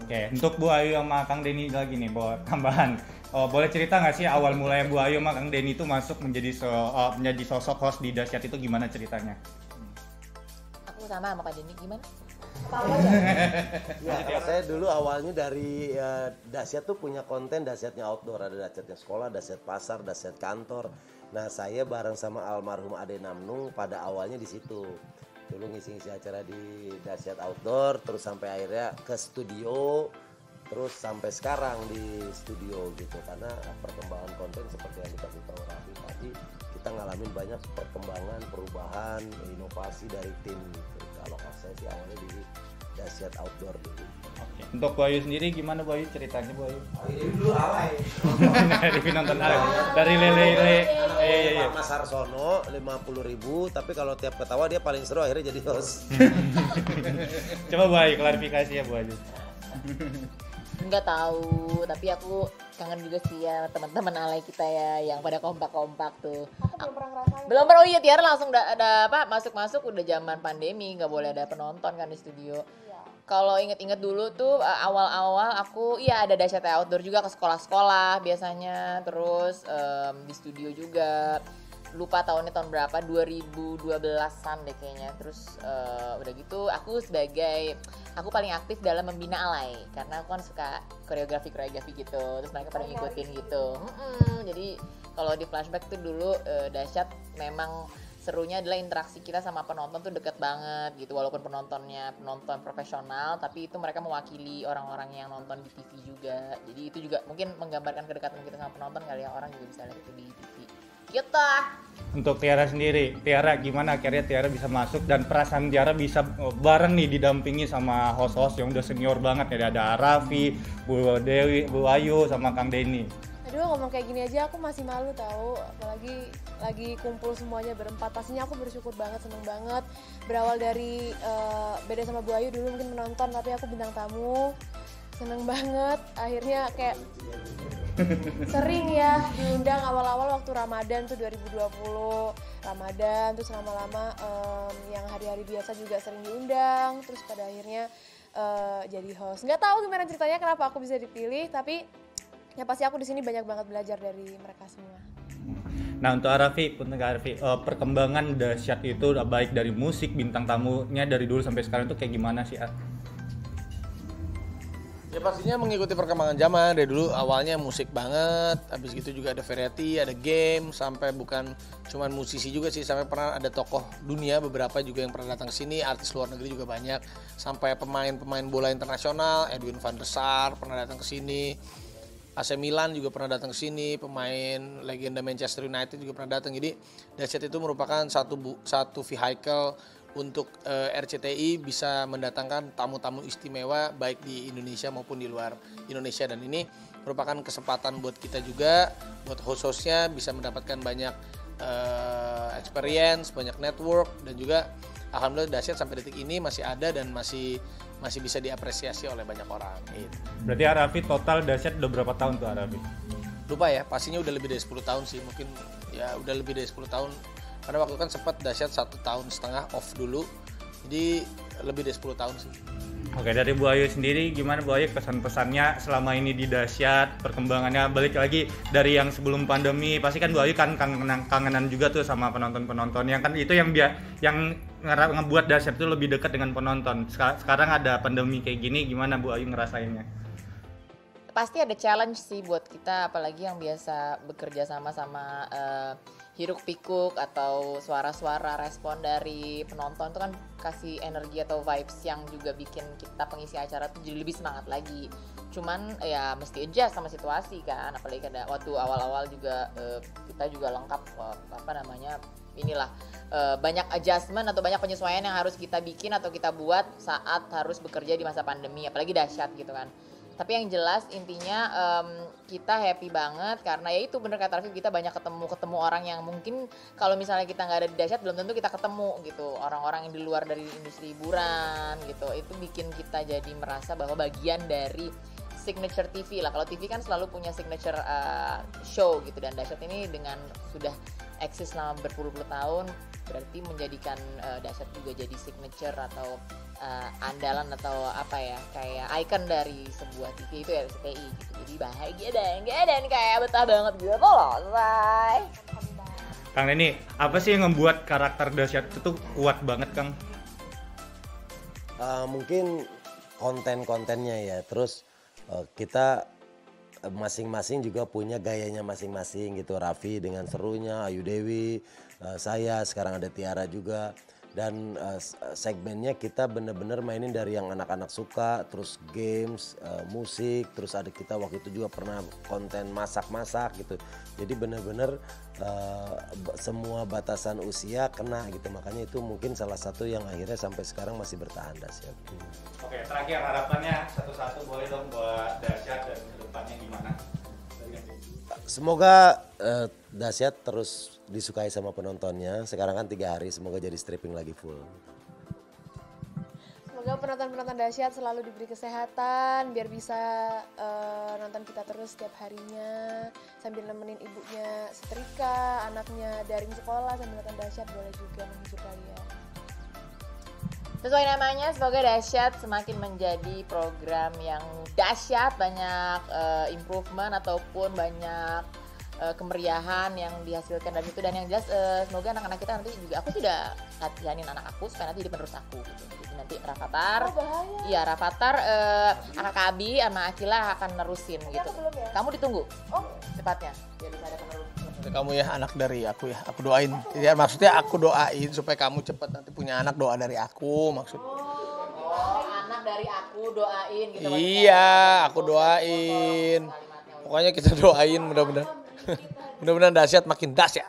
Oke, untuk Bu Ayu sama Kang Denny lagi nih, buat tambahan. Oh, boleh cerita nggak sih awal mulanya Bu Ayu sama Kang Denny itu masuk menjadi sosok host di Dahsyat itu gimana ceritanya? Aku sama Kak Denny gimana? Ya, kalau saya dulu awalnya dari Dahsyat tuh punya konten Dahsyatnya outdoor, ada Dahsyatnya sekolah, Dahsyat pasar, Dahsyat kantor. Nah, saya bareng sama almarhum Ade Namnung pada awalnya di situ. Dulu ngisi-ngisi acara di Dahsyat outdoor, terus sampai akhirnya ke studio, terus sampai sekarang di studio gitu. Karena perkembangan konten seperti yang dikasih tahu Raffi tadi, kita ngalamin banyak perkembangan, perubahan, inovasi dari tim gitu. Kalau saya sih awalnya di Dahsyat outdoor dulu. Oke. Untuk Bu Ayu sendiri gimana Bu Ayu ceritanya Bu Ayu? Ini dulu alay. Dari nonton dari lele. Iya. Mas Harsono 50.000, tapi kalau tiap ketawa dia paling seru akhirnya jadi host. Coba Bu Ayu klarifikasi ya Bu Ayu. Nggak tahu, tapi aku kangen juga sih ya teman-teman alay kita ya yang pada kompak-kompak tuh. Aku belum pernah ngerasain. Belum pernah. Oh iya, Tiara langsung ada apa masuk udah zaman pandemi, nggak boleh ada penonton kan di studio. Iya. Kalau inget-inget dulu tuh awal-awal aku iya ada Dahsyat outdoor juga ke sekolah-sekolah biasanya, terus di studio juga. Lupa tahun berapa, 2012-an deh kayaknya. Terus udah gitu aku paling aktif dalam membina alay karena aku kan suka koreografi gitu, terus mereka pada ngikutin gitu. Jadi kalau di flashback tuh dulu Dahsyat memang serunya adalah interaksi kita sama penonton tuh deket banget gitu, walaupun penontonnya penonton profesional tapi itu mereka mewakili orang-orang yang nonton di TV juga. Jadi itu juga mungkin menggambarkan kedekatan kita sama penonton kali ya, orang juga bisa lihat itu di TV gitu. Untuk Tiara sendiri, Tiara gimana akhirnya Tiara bisa masuk dan perasaan Tiara bisa bareng nih didampingi sama host-host yang udah senior banget ya, ada Raffi, Bu Dewi, Bu Ayu sama Kang Denny. Aduh, ngomong kayak gini aja aku masih malu tahu, apalagi lagi kumpul semuanya berempat. Pastinya aku bersyukur banget, seneng banget. Berawal dari beda sama Bu Ayu dulu mungkin menonton, tapi aku bintang tamu. Seneng banget, akhirnya kayak sering ya diundang awal-awal waktu Ramadan tuh 2020 Ramadan, terus lama-lama yang hari-hari biasa juga sering diundang, terus pada akhirnya jadi host. Nggak tahu gimana ceritanya kenapa aku bisa dipilih, tapi ya pasti aku di sini banyak banget belajar dari mereka semua. Nah untuk Arafi, perkembangan Dahsyat itu baik dari musik, bintang tamunya dari dulu sampai sekarang itu kayak gimana sih Ar? Ya pastinya mengikuti perkembangan zaman. Dari dulu awalnya musik banget, habis gitu juga ada variety, ada game, sampai bukan cuman musisi juga sih, sampai pernah ada tokoh dunia beberapa juga yang pernah datang ke sini, artis luar negeri juga banyak, sampai pemain bola internasional, Edwin van der Sar pernah datang ke sini, AC Milan juga pernah datang ke sini, pemain legenda Manchester United juga pernah datang. Jadi Dahsyat itu merupakan satu vehicle untuk RCTI bisa mendatangkan tamu-tamu istimewa baik di Indonesia maupun di luar Indonesia, dan ini merupakan kesempatan buat kita juga, buat host-hostnya bisa mendapatkan banyak experience, banyak network, dan juga alhamdulillah Dahsyat sampai detik ini masih ada dan masih bisa diapresiasi oleh banyak orang. Gitu. Berarti Arafi total Dahsyat udah berapa tahun tuh Arafi? Lupa ya, pastinya udah lebih dari 10 tahun sih, mungkin ya udah lebih dari 10 tahun. Karena waktu kan sempat Dahsyat 1,5 tahun off dulu, jadi lebih dari 10 tahun sih. Oke, dari Bu Ayu sendiri gimana Bu Ayu kesan-pesannya selama ini di Dahsyat, perkembangannya balik lagi dari yang sebelum pandemi, pasti kan Bu Ayu kan kangenan juga tuh sama penonton-penonton yang kan itu yang ngebuat Dahsyat itu lebih dekat dengan penonton. Sekarang ada pandemi kayak gini, gimana Bu Ayu ngerasainnya? Pasti ada challenge sih buat kita, apalagi yang biasa bekerja sama hiruk pikuk atau suara-suara respon dari penonton itu kan kasih energi atau vibes yang juga bikin kita pengisi acara tuh jadi lebih semangat lagi. Cuman ya mesti adjust sama situasi kan, apalagi ada waktu awal-awal juga kita juga lengkap banyak adjustment atau banyak penyesuaian yang harus kita bikin atau kita buat saat harus bekerja di masa pandemi, apalagi Dahsyat gitu kan. Tapi yang jelas intinya kita happy banget karena ya itu bener kata Raffi, kita banyak ketemu orang yang mungkin kalau misalnya kita nggak ada di Dahsyat belum tentu kita ketemu gitu, orang-orang yang di luar dari industri hiburan gitu. Itu bikin kita jadi merasa bahwa bagian dari signature TV lah. Kalau TV kan selalu punya signature show gitu, dan Dahsyat ini dengan sudah eksis selama berpuluh-puluh tahun berarti menjadikan Dahsyat juga jadi signature atau andalan atau apa ya, kayak icon dari sebuah TV itu RCTI gitu. Jadi bahagia dan kayak betah banget gitu loh, say. Kang Denny, apa sih yang membuat karakter Dahsyat itu tuh kuat banget, Kang? Mungkin konten-kontennya ya, terus kita masing-masing juga punya gayanya masing-masing gitu. Raffi dengan serunya, Ayu Dewi, saya, sekarang ada Tiara juga. Dan segmennya kita bener-bener mainin dari yang anak-anak suka, terus games, musik, terus ada kita waktu itu juga pernah konten masak-masak gitu. Jadi bener-bener semua batasan usia kena gitu, makanya itu mungkin salah satu yang akhirnya sampai sekarang masih bertahan Dahsyat. Oke, terakhir harapannya satu-satu boleh dong buat Dahsyat dan kedepannya gimana? Semoga Dahsyat terus disukai sama penontonnya. Sekarang kan 3 hari, semoga jadi stripping lagi full. Semoga penonton-penonton Dahsyat selalu diberi kesehatan biar bisa nonton kita terus setiap harinya sambil nemenin ibunya setrika, anaknya daring sekolah sambil nonton Dahsyat, boleh juga menghibur kalian. Sesuai namanya, semoga Dahsyat semakin menjadi program yang dahsyat, banyak improvement ataupun banyak kemeriahan yang dihasilkan dari itu. Dan yang jelas semoga anak-anak kita nanti juga, aku sudah latihanin anak aku supaya nanti jadi penerus aku gitu. Jadi nanti Rafathar, iya Rafathar, Kakak Abi sama Akila akan nerusin gitu. Ya? Kamu ditunggu cepatnya biar bisa ada penerus. Kamu ya anak dari aku ya, aku doain. Ya maksudnya aku doain supaya kamu cepat nanti punya anak, doa dari aku maksud. Oh, anak dari aku doain gitu. Iya, aku doain. Pokoknya kita doain mudah-mudahan. Mudah-mudahan Dahsyat makin dahsyat.